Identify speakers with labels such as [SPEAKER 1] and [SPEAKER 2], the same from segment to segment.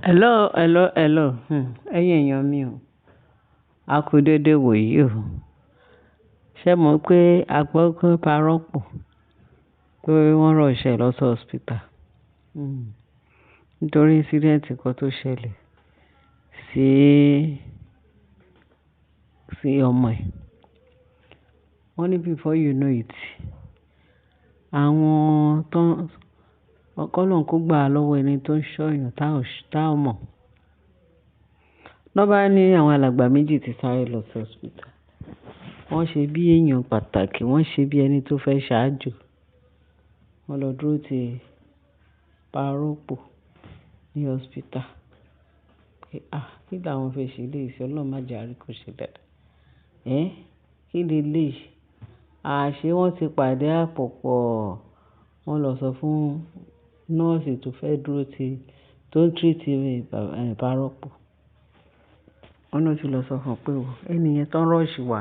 [SPEAKER 1] Hello. Ẹ̀yin èèyàn mi o, a kú dédé wòyí o. Ṣé mọ̀ pé a gbọ́ pé Parọ́pọ̀ pé wọ́n rọ̀ṣẹ̀ lọ sí hospital nítorí incident kan tó ṣẹlẹ̀ sí ọmọ ẹ̀. Wọ́n ní before you know it, àwọn kọ́lọ́n kó gbà á lọ́wọ́ ẹni tó ń ṣọ́yàn tá ò mọ̀. Lọ́ bá ní àwọn alàgbà méjì ti sáré lọ sí hospital. Wọ́n ṣe bí èèyàn pàtàkì, wọ́n ṣe bí ẹni tó fẹ́ ṣáájú. Wọ́n lọ dúró ti Parọ́pọ̀ ní hospital. Kí làwọn fẹ́ ṣe léyìí sí Ọlọ́run má jẹ́ a rí kó ṣe dáadáa. Kí leléyìí? Àṣé wọ́n ti pàdé àpòpọ̀. Wọ́n lọ sọ fún nọ́ọ̀sì tó ń treat Parọ́pọ̀. Wọ́n ló ti lọ sọ fún un pé ẹni yẹn tán rọ́ọ̀ṣì wá,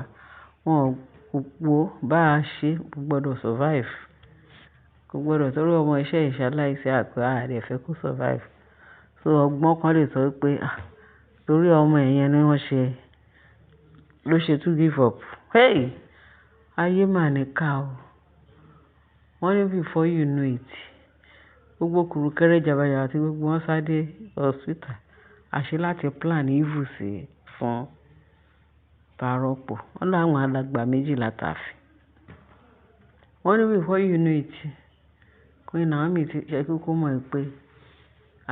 [SPEAKER 1] wọn wo bá a ṣe gbọ́dọ̀ survive. Kò gbọ́dọ̀ torí ọmọ iṣẹ́ ìṣaláìsí àpò ààrẹ fẹ́ kó survive. So ọgbọ́n kan lè sọ pé torí ọmọ ẹ̀yẹn ni ló ṣe tún give up. Ayé mà ní ká o. Wọ́n ní before you know it, gbogbo kùrùkẹrẹ jàbàjàbà tí gbogbo wọn sá dé hospital. Àṣé láti plan evil sí fún Parọ́pọ̀. Wọ́n láwọn alàgbà méjì látàfin. Wọ́n ní before you know it, Queen Naomi ti ṣe kúkú mọ̀ pé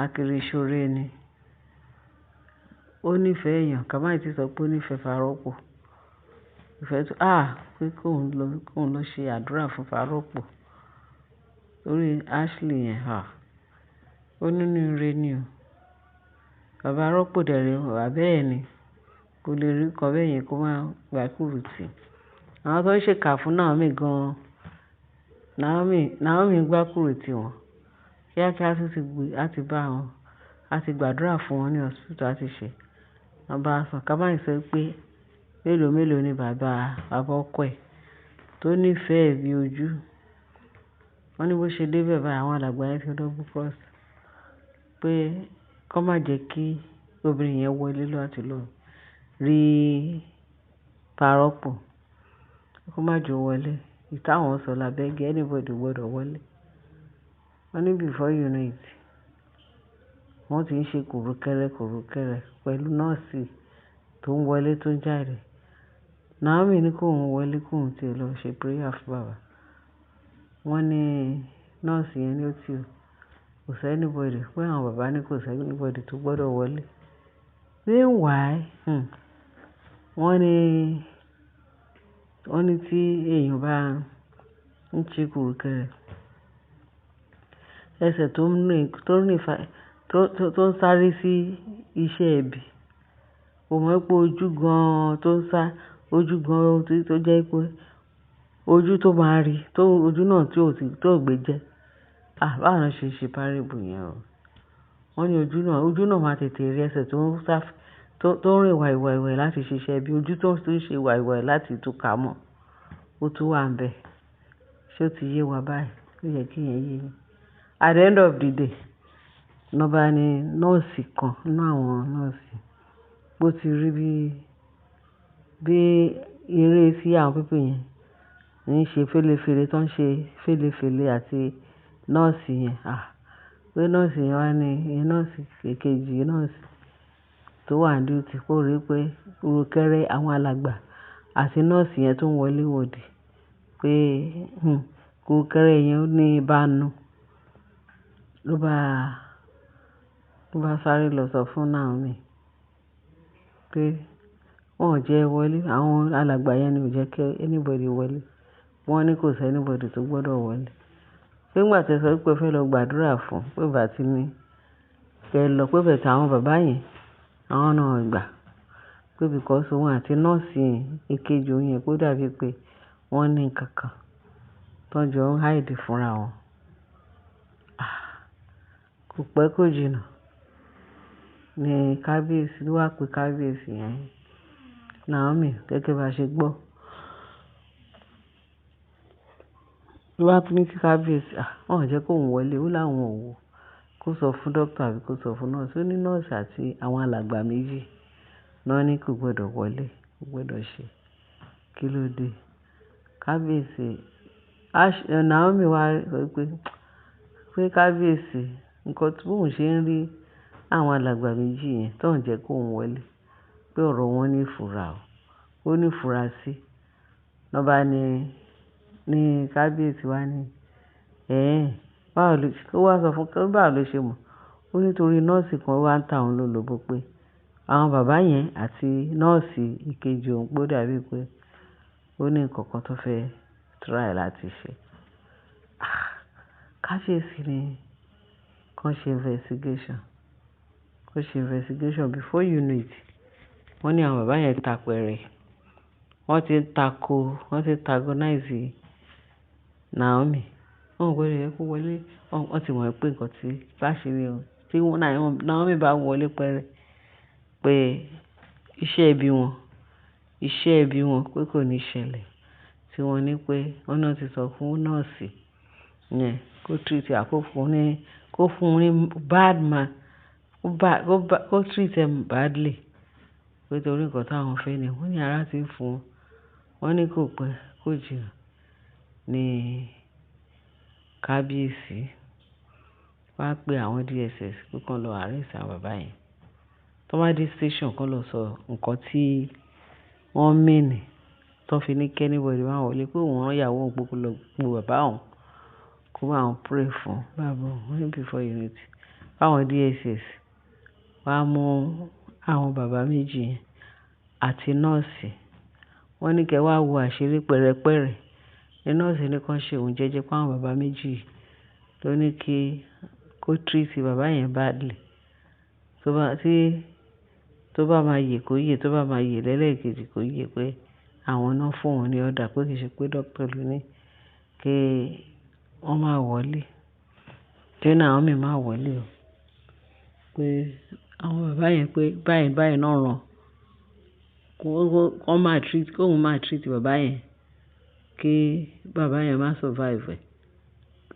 [SPEAKER 1] akiri ṣoré ni. Ó nífẹ̀ẹ́ èèyàn, ká má ti sọ pé ó nífẹ̀ẹ́ Parọ́pọ̀. Ìfẹ́ tó pé kóun lọ ṣe àdúrà fún Parọ́pọ̀. Lórí Ashley yẹn, ó nínú ire ni o. Bàbá Rọ́pò dẹ̀rẹ̀ bàbá ẹ̀ ni. Kò lè rí kan bẹ́ẹ̀ yẹn kó má gbà kúrùtì. Àwọn tó ń ṣèkà fún Naomi gan-an. Naomi gbá kúrùtì wọn. Kíákíá tó ti gbé láti bá wọn. A ti gbàdúrà fún wọn ní hospital àti ṣe. Wọ́n bá a sọ ká má sọ pé mélòó ni bàbá ọkọ ẹ̀ tó nífẹ̀ẹ́ bí ojú. Wọ́n ní bó ṣe débẹ̀ báyìí àwọn alàgbà yẹn fi double cross pé kó má jẹ́ kí obìnrin yẹn wọlé láti lọ rí Parọ́pọ̀. Kó má jẹ́ wọlé. Ìtàwọn sọ lábẹ́gẹ́ anybody gbọ́dọ̀ wọlé. Wọ́n ní before you know it, wọ́n ti ń ṣe kùrùkẹrẹ pẹ̀lú nọ́ọ̀sì tó ń wọlé tó ń jáde. Naomi ní kóun wọlé kóun ti lọ ṣe prayer fún bàbá. Wọ́n ní nọ́ọ̀sì yẹn ní ó ti kò sí anybody pé àwọn bàbá ní kò sí anybody tó gbọ́dọ̀ wọlé. Meanwhile, wọ́n ní tí èèyàn bá ń ṣe kùrùkẹrẹ, ẹsẹ̀ tó ń sáré sí iṣẹ́ ẹbí. Kò mọ̀ pé ojú gan-an tó ń sá, ojú gan-an tó jẹ́ pé ojú tó máa rí, ojú náà tí ò gbé jẹ́. Báwo ni ṣe ṣe parable yẹn o? Wọ́n ní ojú náà máa tètè rí ẹsẹ̀ tó ń rìn wàìwàìwàì láti ṣiṣẹ́ bí ojú tó ń ṣe wàìwàì láti túká mọ́. Ó tún wà ń bẹ̀. Ṣé ó ti yé wa báyìí? Ó yẹ kí yẹn yé yín. At the end of the day, nọ́bà ni nọ́ọ̀sì kan nínú àwọn nọ́ọ̀sì bó ti rí bí eré sí àwọn pípé yẹn ń ṣe fèlèfèlè tó ń ṣe fèlèfèlè àti nọ́ọ̀sì yẹn. Pé nọ́ọ̀sì yẹn wá ní nọ́ọ̀sì kejì nọ́ọ̀sì tó wà ní duty kó rí pé kùrùkẹrẹ àwọn alàgbà àti nọ́ọ̀sì yẹn tó ń wọlé wọ̀de pé kùrùkẹrẹ yẹn ó ní ìbánu. Ló bá sáré lọ sọ fún Naomi pé wọn ò jẹ́ wọlé. Àwọn alàgbà yẹn ni ò jẹ́ kí anybody wọlé. Wọ́n ní kò sí anybody tó gbọ́dọ̀ wọlé. Pé ńgbà tí ẹ sọ pé ẹ fẹ́ lọ gbàdúrà fún pé bàtí ni kẹ́ lọ pé bẹ̀tẹ̀ àwọn bàbá yẹn àwọn náà gbà pé because òun àti nọ́ọ̀sì èkejì òun yẹn kó dàbí pé wọ́n ní nǹkan kan tó jọ ń hide fúnra wọn. Kò pẹ́ kò jìnnà ní kábíyèsí ló wá pé kábíyèsí yẹn Naomi gẹ́gẹ́ bá ṣe gbọ́. Ló wá ní kí kábíyèsí wọn ò jẹ́ kóun wọlé ó láwọn ò wò kó sọ fún dókítà àbí kó sọ fún nọ́ọ̀sì. Ó ní nọ́ọ̀sì àti àwọn alàgbà méjì náà ní kò gbọdọ̀ wọlé, kò gbọdọ̀ ṣe. Kí ló dé? Kábíyèsí, Naomi wá sọ pé kábíyèsí, nǹkan tí bóun ṣe ń rí àwọn alàgbà méjì yẹn tó ń jẹ́ kóun wọlé, pé ọ̀rọ̀ wọn ní ìfura o. Ó ní ìfura sí. Lọ́ba ní kábíyèsí wá ní, báwo ló ṣe, ó wá sọ fún kí báwo ló ṣe mọ̀. Ó nítorí nọ́ọ̀sì kan wá ń ta òun lólobó pé àwọn bàbá yẹn àti nọ́ọ̀sì ìkejì òun pé ó dàbí pé ó ní nǹkan kan tó fẹ́ try láti ṣe. Kábíyèsí ni kàn ṣe investigation. Kó ṣe investigation before you know it. Wọ́n ní àwọn bàbá yẹn tapẹ̀rẹ̀. Wọ́n ti antagonize Naomi. Wọ́n ò gbọdọ̀ yẹ kó wọlé. Wọ́n ti mọ̀ pé nǹkan tí bá ṣe ni o. Tí Naomi bá wọlé pẹ́rẹ́ pé iṣẹ́ ẹbí wọn pé kò ní ṣẹlẹ̀. Tí wọ́n ní pé wọ́n náà ti sọ fún nọ́ọ̀sì yẹn kó treat kó fún un ní bad man, kó treat ẹ̀ badly. Pé torí nǹkan táwọn fẹ́ ni wọ́n ní ara ti ń fún wọn. Wọ́n ní kò pẹ́ kó jìnnà ní kábíyèsí wá pé àwọn DSS pé kán lọ arrest àwọn bàbá yẹn. Tó bá dé station kán lọ sọ nǹkan tí wọ́n mean tó fi ní anybody máa wọlé, pé òun rán ìyàwó òun pé kó lọ pe bàbá òun kó bá òun pray fún bàbá òun. Wọ́n ní before unity. Báwọn DSS wá mú àwọn bàbá méjì yẹn àti nọ́ọ̀sì. Wọ́n ní kẹ́ wá wo àṣírí pẹ̀rẹ̀pẹ̀rẹ̀. Ní nọ́ọ̀sì ní kán ṣe òun jẹ́jẹ́ pé àwọn bàbá méjì ló ní kó treat bàbá yẹn badly. Tó bá máa yè kó yè, tó bá máa yè lẹ́lẹ́kejì kó yè, pé àwọn náà fún òun ní order pé kì í ṣe pé dókítà ló ní kí wọ́n máa wọlé. Tí Naomi máa wọlé o. Pé àwọn bàbá yẹn pé báyìí náà ràn kóun máa treat bàbá yẹn kí bàbá yẹn má survive ẹ̀.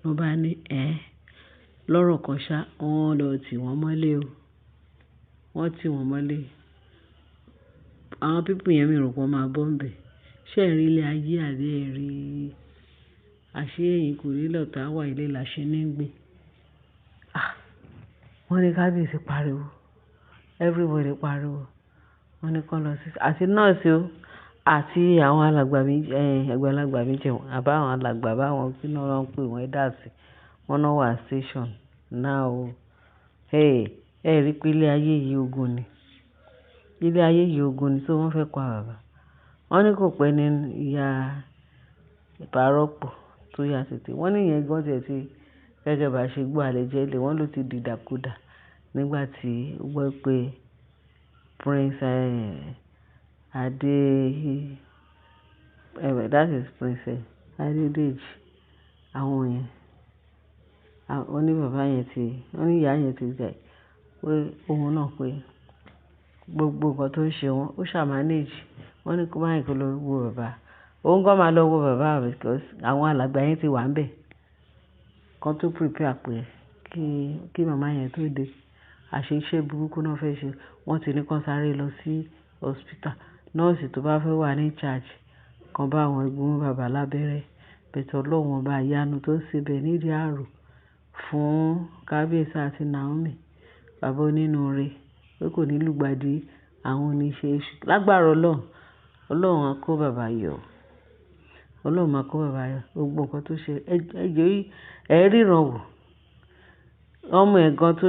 [SPEAKER 1] Wọ́n bá ní lọ́rọ̀ kan ṣá, wọ́n lọ tì wọ́n mọ́lé o. Wọ́n tì wọ́n mọ́lé. Àwọn people yẹn mi rò pé wọ́n máa bọ́ ńbẹ̀. Ṣé ẹ̀ rí ilé ayé àbí ẹ̀ rí àṣé ẹ̀yìn kò rí lọ́tà wà ilé làṣẹ ní gbé. Wọ́n ní kábíyèsí pariwo. Everybody pariwo. Wọ́n ní kán lọ sí àti nọ́ọ̀sì o àti àwọn àgbàlagbà méjì àbá àwọn alàgbà báwọn kí náà wọ́n pè wọ́n dà sí. Wọ́n náà wà station náà o. Rí pé ilé ayé yìí ogun ni. Ilé ayé yìí ogun ni, tó wọ́n fẹ́ pa bàbá. Wọ́n ní kò pẹ́ ní ìyá ìbárọ́pọ̀ tó yá tètè. Wọ́n ní ìyẹn gan tiẹ̀ tí gẹ́gẹ́ bá ṣe gbọ́ àlẹ́jẹ́ lé wọ́n ló ti dìdàkudà nígbà tí ó gbọ́ pé Prince that is Princess Adédèjì àwọn yẹn. Wọ́n ní bàbá yẹn wọ́n ní ìyá yẹn ti jà pé òun náà pé gbogbo nǹkan tó ń ṣe wọn ó ṣàmánéjì. Wọ́n ní kó báyìí kó lọ wo bàbá. Òun gan máa lọ wo bàbá because àwọn alàgbà yẹn ti wà ń bẹ̀. Kan tó prepare pé kí màmá yẹn tó dé. Àṣé iṣẹ́ burúkú náà fẹ́ ṣe. Wọ́n ti ní kán sáré lọ sí hospital. Nọ́ọ̀sì tó bá fẹ́ wà ní charge kan bá wọn gún bàbá lábẹ́rẹ́. Bẹ̀tẹ̀ Ọlọ́run ọba ìyanu tó ṣebẹ̀ nídìí àrò fún kábíyèsí àti Naomi. Bàbá onínúure pé kò ní lùgbàdì àwọn oníṣẹ́ èṣù. Lágbára Ọlọ́run á kó bàbá yọ. Ọlọ́run máa kó bàbá yọ. Gbogbo nǹkan tó ṣe ẹ ríran wò. Ọmọ ẹ̀gan tó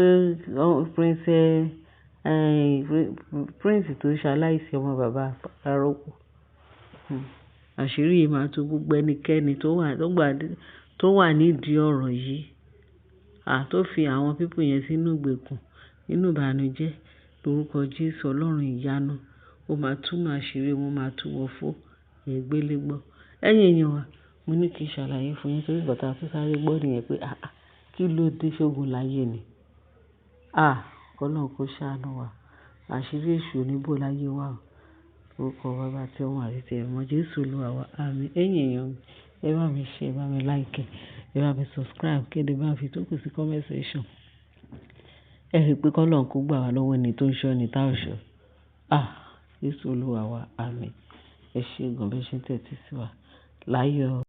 [SPEAKER 1] Prince tó ṣaláìsí ọmọ bàbá arọ́pò. Àṣírí yìí máa tú gbogbo ẹnikẹ́ni tó wà nídìí ọ̀rọ̀ yìí. Tó fi àwọn people yẹn sínú ìgbèkùn, nínú ìbànújẹ́. Lórúkọ Jésù Ọlọ́run ìyanu. Ó máa túmọ̀ àṣírí wọn, máa tú wọn fó ẹ̀gbélégbọ́. Ẹ̀yin èèyàn wa, mo ní kí n ṣàlàyé fún yín torí ìgbà tó sáré gbọ́ nìyẹn pé kí ló dé ṣógun láyé ni. Ọlọ́run kó ṣàánú wa. Àṣírí èṣù oníbò láyé wa o. Orúkọ Baba tí Ọmọ àti ti Ẹ̀mí Mímọ́. Jésù Olúwa wa. Àmín. Ẹ̀yin èèyàn mi, ẹ bá mi share, ẹ bá mi like, ẹ bá mi subscribe, kéde bá fi tó kù sí comment section. ẹ rí i pé kọ́lọ́run kó gbà wá lọ́wọ́ ẹni tó ń ṣọ́ ni tá ò ṣọ́. Jésù Olúwa wa, àmín. Ẹ ṣé gan bẹ́ẹ̀ ṣe ń tẹ́tí sí wa. Láyọ̀.